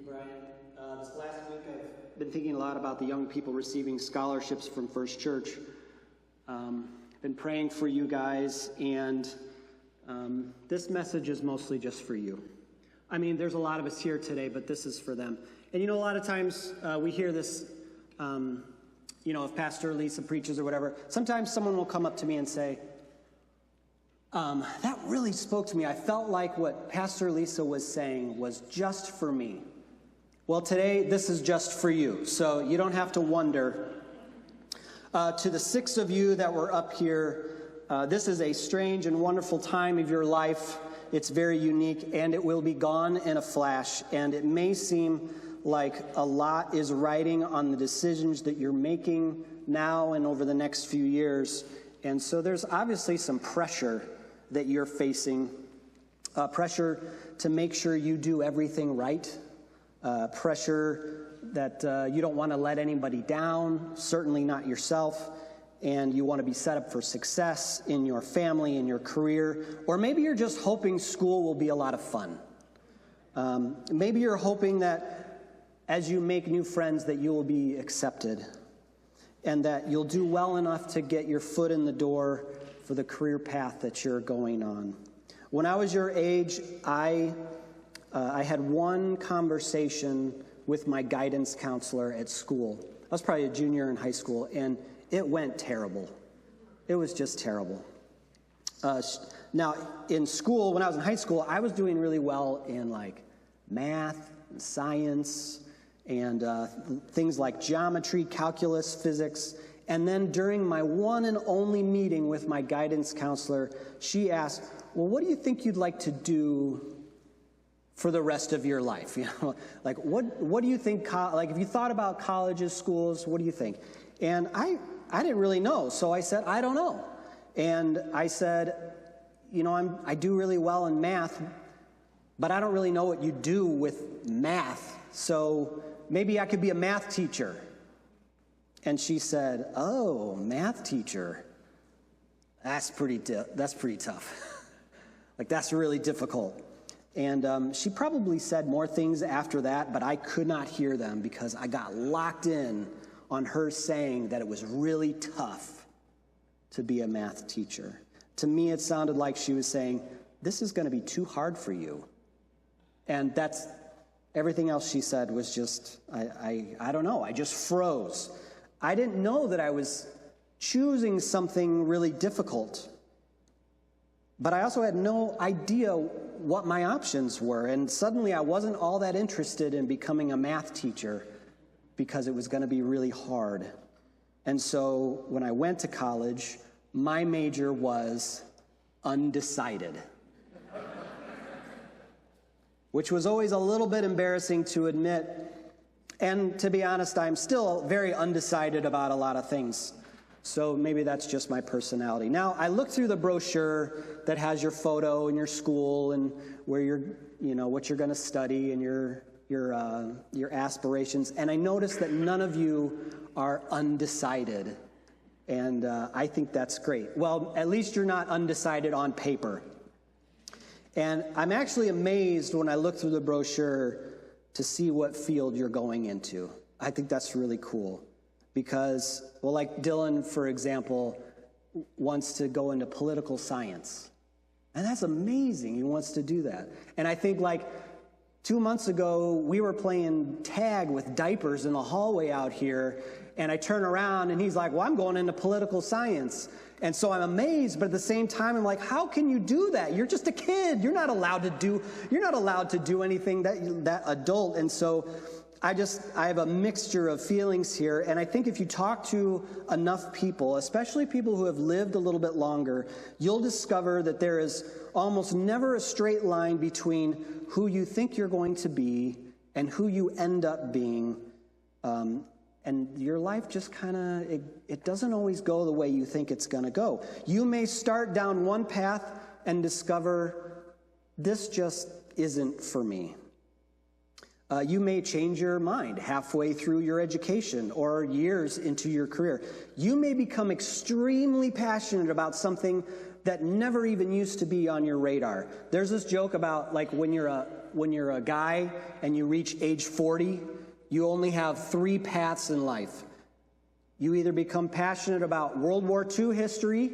Brian. This last week I've been thinking a lot about the young people receiving scholarships from First Church. Been praying for you guys, and this message is mostly just for you. I mean, there's a lot of us here today, but this is for them. And you know, a lot of times we hear this, if Pastor Lisa preaches or whatever, sometimes someone will come up to me and say, that really spoke to me. I felt like what Pastor Lisa was saying was just for me. Well, today, this is just for you, so you don't have to wonder. To the 6 of you that were up here, this is a strange and wonderful time of your life. It's very unique, and it will be gone in a flash, and it may seem like a lot is riding on the decisions that you're making now and over the next few years, and so there's obviously some pressure that you're facing, pressure to make sure you do everything right, pressure that you don't want to let anybody down, certainly not yourself, and you want to be set up for success in your family, in your career, or maybe you're just hoping school will be a lot of fun. Maybe you're hoping that as you make new friends that you will be accepted and that you'll do well enough to get your foot in the door for the career path that you're going on. When I was your age, I had one conversation with my guidance counselor at school. I was probably a junior in high school, and it went terrible. It was just terrible. Now, in school, when I was in high school, I was doing really well in like math and science and things like geometry, calculus, physics. And then during my one and only meeting with my guidance counselor, she asked, well, what do you think you'd like to do for the rest of your life? You know, like what do you think, like if you thought about colleges, schools, what do you think? And I didn't really know, so I said, I don't know. And I said, I do really well in math, but I don't really know what you do with math, so maybe I could be a math teacher. And she said, oh, math teacher, that's pretty tough. Like, that's really difficult. And she probably said more things after that, but I could not hear them because I got locked in on her saying that it was really tough to be a math teacher. To me, it sounded like she was saying, this is going to be too hard for you. And that's everything else she said was just, I don't know, I just froze. I didn't know that I was choosing something really difficult. But I also had no idea what my options were. And suddenly I wasn't all that interested in becoming a math teacher because it was going to be really hard. And so when I went to college, my major was undecided, which was always a little bit embarrassing to admit. And to be honest, I'm still very undecided about a lot of things. So maybe that's just my personality. Now, I looked through the brochure that has your photo and your school and where you're, what you're going to study and your aspirations. And I noticed that none of you are undecided. And I think that's great. Well, at least you're not undecided on paper. And I'm actually amazed when I look through the brochure to see what field you're going into. I think that's really cool because, well, like Dylan, for example, wants to go into political science. And that's amazing. He wants to do that. And I think like 2 months ago, we were playing tag with diapers in the hallway out here, and I turn around and he's like, well, I'm going into political science. And so I'm amazed, but at the same time, I'm like, how can you do that? You're just a kid. You're not allowed to do anything that adult. And so I have a mixture of feelings here. And I think if you talk to enough people, especially people who have lived a little bit longer, you'll discover that there is almost never a straight line between who you think you're going to be and who you end up being. And your life just it doesn't always go the way you think it's going to go. You may start down one path and discover this just isn't for me. You may change your mind halfway through your education or years into your career. You may become extremely passionate about something that never even used to be on your radar. There's this joke about like when you're when you're a guy and you reach age 40, you only have 3 paths in life. You either become passionate about World War II history,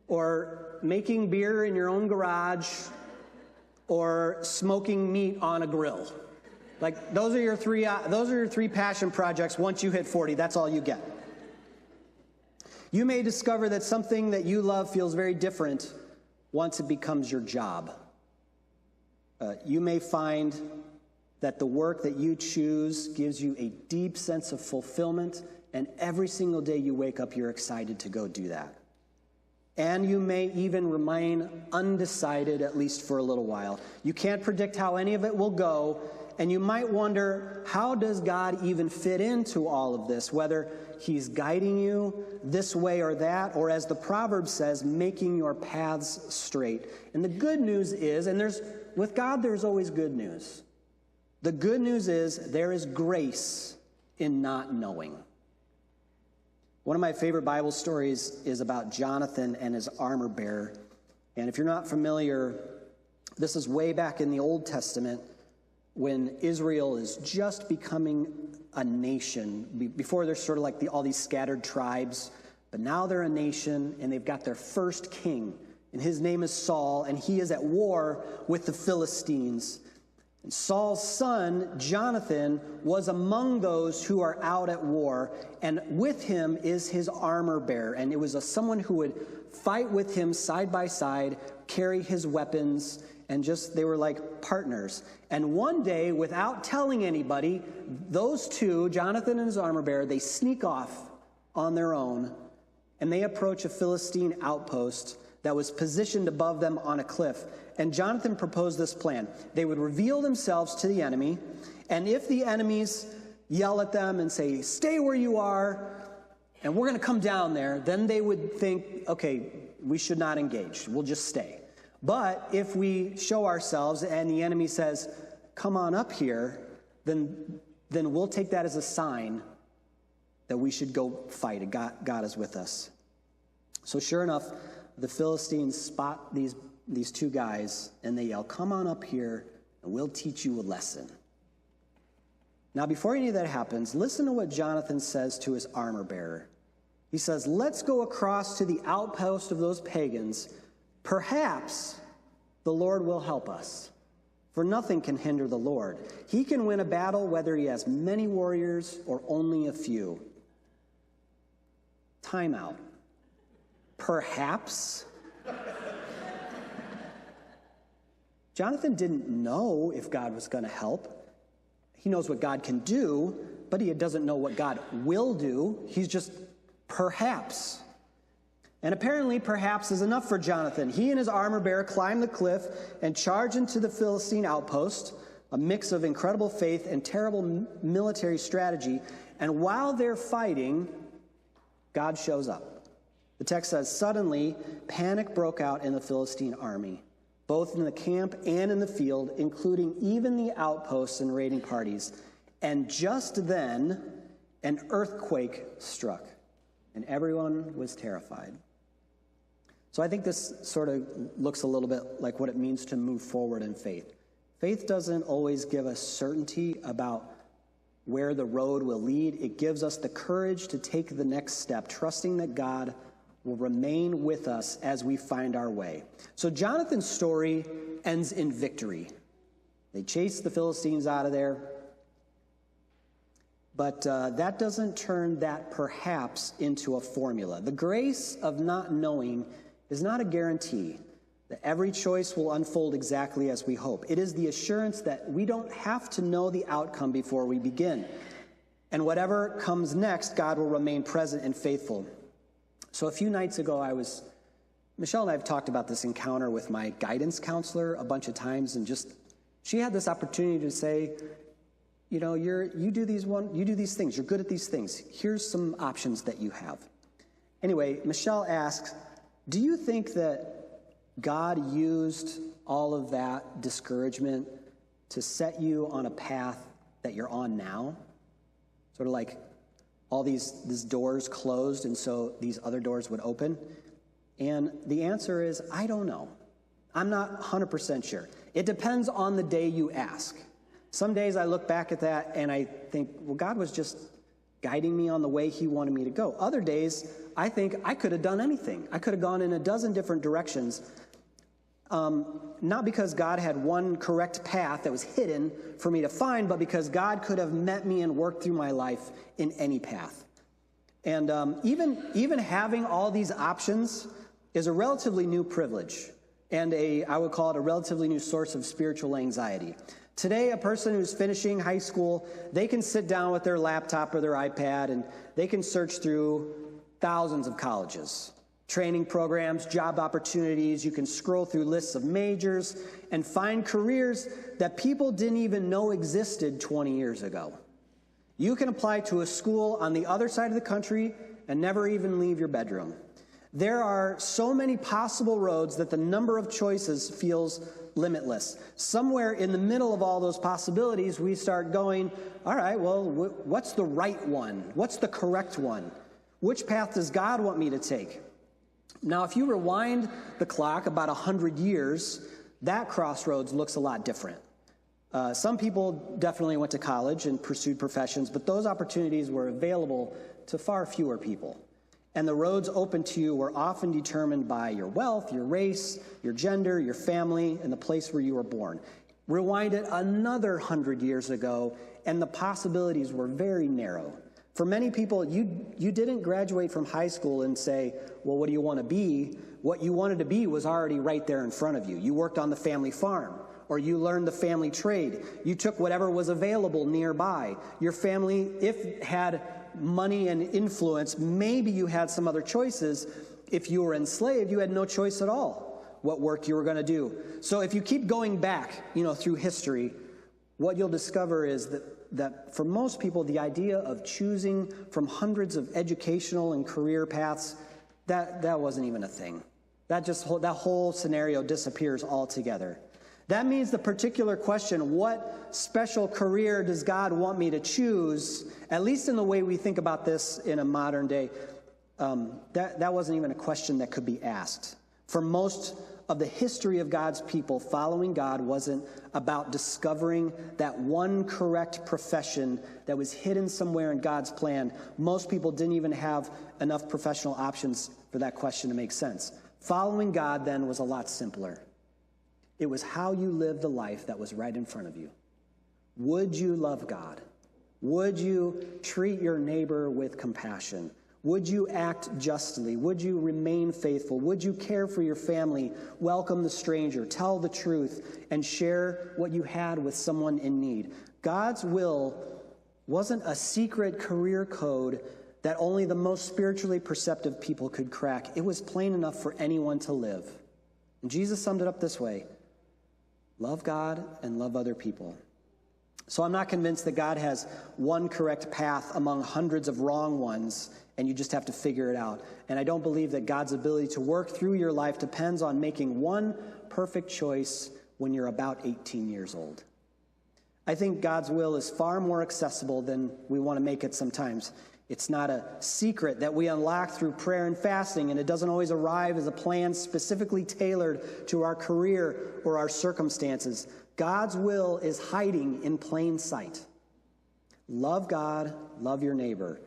or making beer in your own garage, or smoking meat on a grill. Like, those are your three passion projects. Once you hit 40, that's all you get. You may discover that something that you love feels very different once it becomes your job. You may find that the work that you choose gives you a deep sense of fulfillment, and every single day you wake up, you're excited to go do that. And you may even remain undecided, at least for a little while. You can't predict how any of it will go, and you might wonder, how does God even fit into all of this, whether he's guiding you this way or that, or as the proverb says, making your paths straight. And the good news is, and with God there's always good news. The good news is there is grace in not knowing. One of my favorite Bible stories is about Jonathan and his armor bearer. And if you're not familiar, this is way back in the Old Testament when Israel is just becoming a nation. Before they're sort of like all these scattered tribes, but now they're a nation and they've got their first king. And his name is Saul, and he is at war with the Philistines. And Saul's son, Jonathan, was among those who are out at war, and with him is his armor bearer. And it was someone who would fight with him side by side, carry his weapons, and they were like partners. And one day, without telling anybody, those two, Jonathan and his armor bearer, they sneak off on their own, and they approach a Philistine outpost that was positioned above them on a cliff. And Jonathan proposed this plan. They would reveal themselves to the enemy, and if the enemies yell at them and say, "Stay where you are, and we're going to come down there," then they would think, okay, we should not engage. We'll just stay. But if we show ourselves and the enemy says, "Come on up here," then we'll take that as a sign that we should go fight. God is with us. So sure enough, the Philistines spot these two guys, and they yell, "Come on up here, and we'll teach you a lesson." Now, before any of that happens, listen to what Jonathan says to his armor bearer. He says, "Let's go across to the outpost of those pagans. Perhaps the Lord will help us, for nothing can hinder the Lord. He can win a battle whether he has many warriors or only a few." Time out. Perhaps? Jonathan didn't know if God was going to help. He knows what God can do, but he doesn't know what God will do. He's just perhaps. And apparently, perhaps is enough for Jonathan. He and his armor bearer climb the cliff and charge into the Philistine outpost, a mix of incredible faith and terrible military strategy. And while they're fighting, God shows up. The text says, "Suddenly, panic broke out in the Philistine army, both in the camp and in the field, including even the outposts and raiding parties. And just then, an earthquake struck, and everyone was terrified." So I think this sort of looks a little bit like what it means to move forward in faith. Faith doesn't always give us certainty about where the road will lead. It gives us the courage to take the next step, trusting that God will remain with us as we find our way. So Jonathan's story ends in victory. They chase the Philistines out of there. But that doesn't turn that perhaps into a formula. The grace of not knowing is not a guarantee that every choice will unfold exactly as we hope. It is the assurance that we don't have to know the outcome before we begin. And whatever comes next, God will remain present and faithful. So a few nights ago, Michelle and I have talked about this encounter with my guidance counselor a bunch of times, and she had this opportunity to say, you do these things, you're good at these things. Here's some options that you have. Anyway, Michelle asks, do you think that God used all of that discouragement to set you on a path that you're on now? Sort of like all these doors closed, and so these other doors would open? And the answer is, I don't know. I'm not 100% sure. It depends on the day you ask. Some days I look back at that and I think, well, God was just guiding me on the way he wanted me to go. Other days, I think I could have done anything. I could have gone in a dozen different directions. Not because God had one correct path that was hidden for me to find, but because God could have met me and worked through my life in any path. And even having all these options is a relatively new privilege, and I would call it a relatively new source of spiritual anxiety. Today, a person who's finishing high school, they can sit down with their laptop or their iPad, and they can search through thousands of colleges, training programs, job opportunities. You can scroll through lists of majors and find careers that people didn't even know existed 20 years ago. You can apply to a school on the other side of the country and never even leave your bedroom. There are so many possible roads that the number of choices feels limitless. Somewhere in the middle of all those possibilities, we start going, all right, well, what's the right one? What's the correct one? Which path does God want me to take? Now, if you rewind the clock about 100 years, that crossroads looks a lot different. Some people definitely went to college and pursued professions, but those opportunities were available to far fewer people. And the roads open to you were often determined by your wealth, your race, your gender, your family, and the place where you were born. Rewind it another 100 years ago, and the possibilities were very narrow. For many people, you didn't graduate from high school and say, well, what do you want to be? What you wanted to be was already right there in front of you. You worked on the family farm, or you learned the family trade. You took whatever was available nearby. Your family, if had money and influence, maybe you had some other choices. If you were enslaved, you had no choice at all what work you were going to do. So if you keep going back, through history, what you'll discover is that for most people, the idea of choosing from hundreds of educational and career paths, that wasn't even a thing. That whole scenario disappears altogether. That means the particular question, what special career does God want me to choose, at least in the way we think about this in a modern day, that wasn't even a question that could be asked. For most of the history of God's people, following God wasn't about discovering that one correct profession that was hidden somewhere in God's plan. Most people didn't even have enough professional options for that question to make sense. Following God then was a lot simpler. It was how you lived the life that was right in front of you. Would you love God? Would you treat your neighbor with compassion? Would you act justly? Would you remain faithful? Would you care for your family, welcome the stranger, tell the truth, and share what you had with someone in need? God's will wasn't a secret career code that only the most spiritually perceptive people could crack. It was plain enough for anyone to live. And Jesus summed it up this way: love God and love other people. So I'm not convinced that God has one correct path among hundreds of wrong ones, and you just have to figure it out. And I don't believe that God's ability to work through your life depends on making one perfect choice when you're about 18 years old. I think God's will is far more accessible than we want to make it sometimes. It's not a secret that we unlock through prayer and fasting, and it doesn't always arrive as a plan specifically tailored to our career or our circumstances. God's will is hiding in plain sight. Love God, love your neighbor.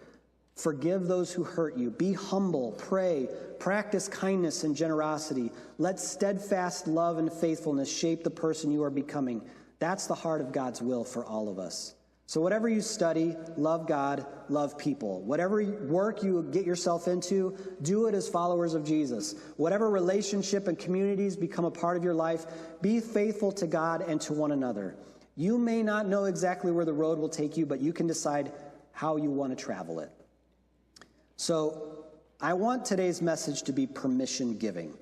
Forgive those who hurt you. Be humble, pray, practice kindness and generosity. Let steadfast love and faithfulness shape the person you are becoming. That's the heart of God's will for all of us. So whatever you study, love God, love people. Whatever work you get yourself into, do it as followers of Jesus. Whatever relationship and communities become a part of your life, be faithful to God and to one another. You may not know exactly where the road will take you, but you can decide how you want to travel it. So I want today's message to be permission giving.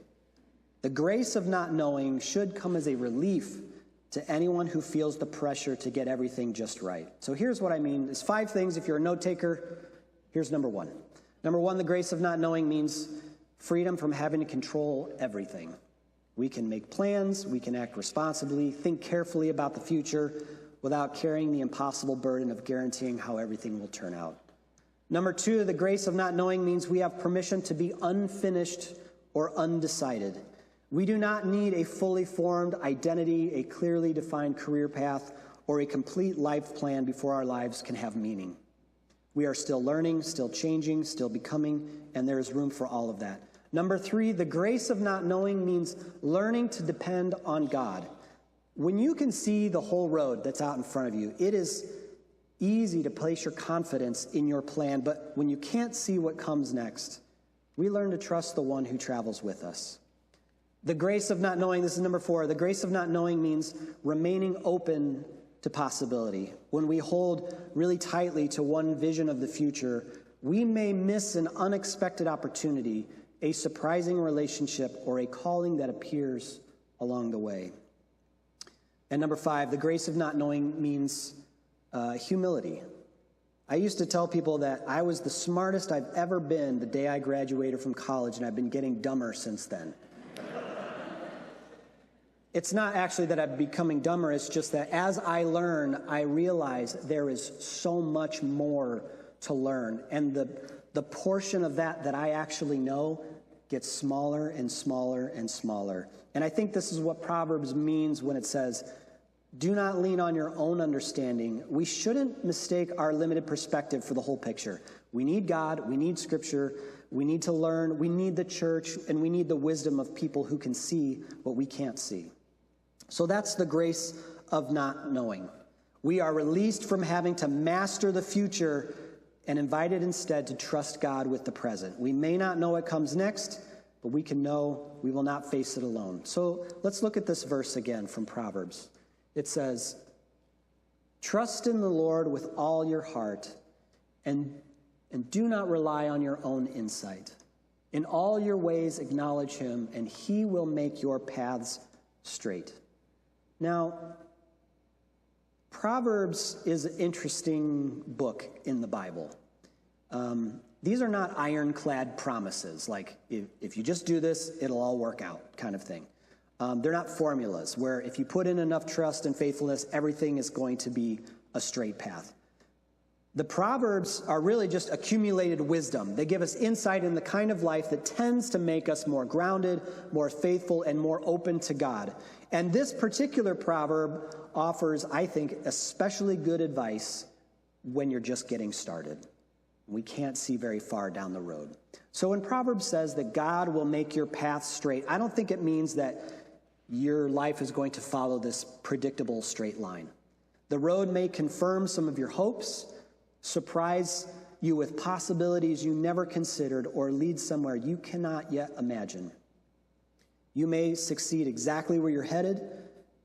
The grace of not knowing should come as a relief to anyone who feels the pressure to get everything just right. So here's what I mean. There's 5 things. If you're a note taker, here's number 1. Number 1, the grace of not knowing means freedom from having to control everything. We can make plans, we can act responsibly, think carefully about the future without carrying the impossible burden of guaranteeing how everything will turn out. Number 2, the grace of not knowing means we have permission to be unfinished or undecided. We do not need a fully formed identity, a clearly defined career path, or a complete life plan before our lives can have meaning. We are still learning, still changing, still becoming, and there is room for all of that. Number 3, the grace of not knowing means learning to depend on God. When you can see the whole road that's out in front of you, it is easy to place your confidence in your plan, but when you can't see what comes next, we learn to trust the one who travels with us. The grace of not knowing, this is number 4, the grace of not knowing means remaining open to possibility. When we hold really tightly to one vision of the future, we may miss an unexpected opportunity, a surprising relationship, or a calling that appears along the way. And number 5, the grace of not knowing means humility. I used to tell people that I was the smartest I've ever been the day I graduated from college, and I've been getting dumber since then. It's not actually that I'm becoming dumber, it's just that as I learn, I realize there is so much more to learn. And the portion of that I actually know gets smaller and smaller and smaller. And I think this is what Proverbs means when it says, do not lean on your own understanding. We shouldn't mistake our limited perspective for the whole picture. We need God, we need Scripture, we need to learn, we need the church, and we need the wisdom of people who can see what we can't see. So that's the grace of not knowing. We are released from having to master the future and invited instead to trust God with the present. We may not know what comes next, but we can know we will not face it alone. So let's look at this verse again from Proverbs. It says, trust in the Lord with all your heart and do not rely on your own insight. In all your ways acknowledge him, and he will make your paths straight. Now, Proverbs is an interesting book in the Bible. These are not ironclad promises, like if you just do this, it'll all work out kind of thing. They're not formulas where if you put in enough trust and faithfulness, everything is going to be a straight path. The Proverbs are really just accumulated wisdom. They give us insight in the kind of life that tends to make us more grounded, more faithful, and more open to God. And this particular proverb offers, I think, especially good advice when you're just getting started. We can't see very far down the road. So when Proverbs says that God will make your path straight, I don't think it means that your life is going to follow this predictable straight line. The road may confirm some of your hopes, surprise you with possibilities you never considered, or lead somewhere you cannot yet imagine. You may succeed exactly where you're headed.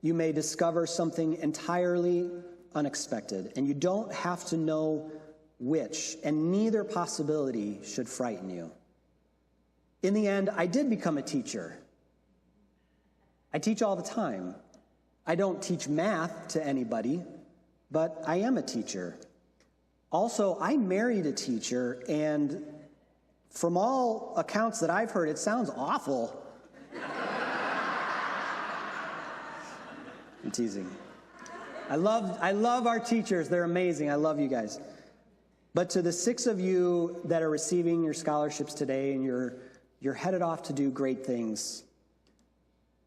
You may discover something entirely unexpected, and you don't have to know which, and neither possibility should frighten you. In the end, I did become a teacher. I teach all the time. I don't teach math to anybody, but I am a teacher. Also, I married a teacher, and from all accounts that I've heard, it sounds awful. I'm teasing. I love our teachers. They're amazing. I love you guys. But to the 6 of you that are receiving your scholarships today and you're headed off to do great things,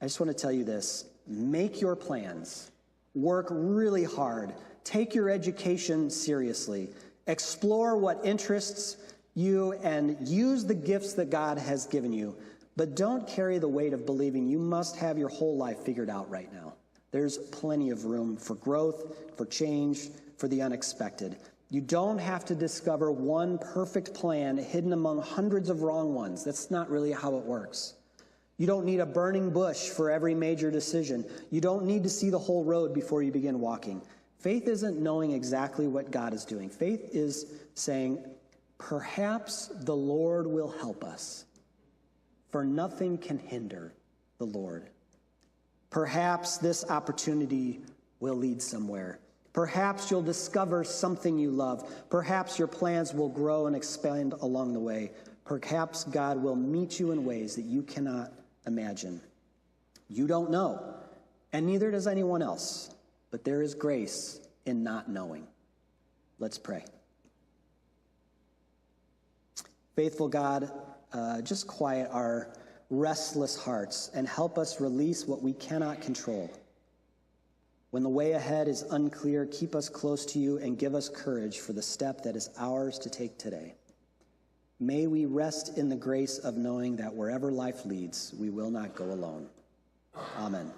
I just want to tell you this. Make your plans. Work really hard. Take your education seriously. Explore what interests you and use the gifts that God has given you. But don't carry the weight of believing you must have your whole life figured out right now. There's plenty of room for growth, for change, for the unexpected. You don't have to discover one perfect plan hidden among hundreds of wrong ones. That's not really how it works. You don't need a burning bush for every major decision. You don't need to see the whole road before you begin walking. Faith isn't knowing exactly what God is doing. Faith is saying, perhaps the Lord will help us, for nothing can hinder the Lord. Perhaps this opportunity will lead somewhere. Perhaps you'll discover something you love. Perhaps your plans will grow and expand along the way. Perhaps God will meet you in ways that you cannot imagine. You don't know, and neither does anyone else, but there is grace in not knowing. Let's pray. Faithful God, just quiet our restless hearts and help us release what we cannot control. When the way ahead is unclear, keep us close to you and give us courage for the step that is ours to take today. May we rest in the grace of knowing that wherever life leads, we will not go alone. Amen.